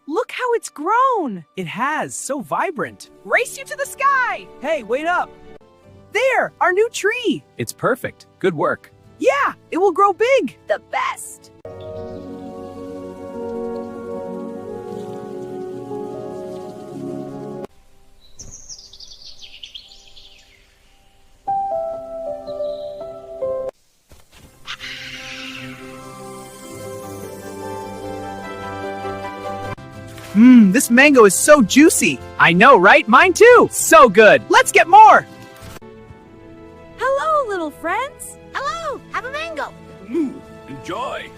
Look how it's grown. It has, so vibrant. Race you to the sky. Hey, wait up. There, our new tree. It's perfect. Good work. Yeah, it will grow big. The best. This mango is so juicy. I know, right? Mine too. So good. Let's get more. Hello, little friends. Hello, have a mango. Enjoy.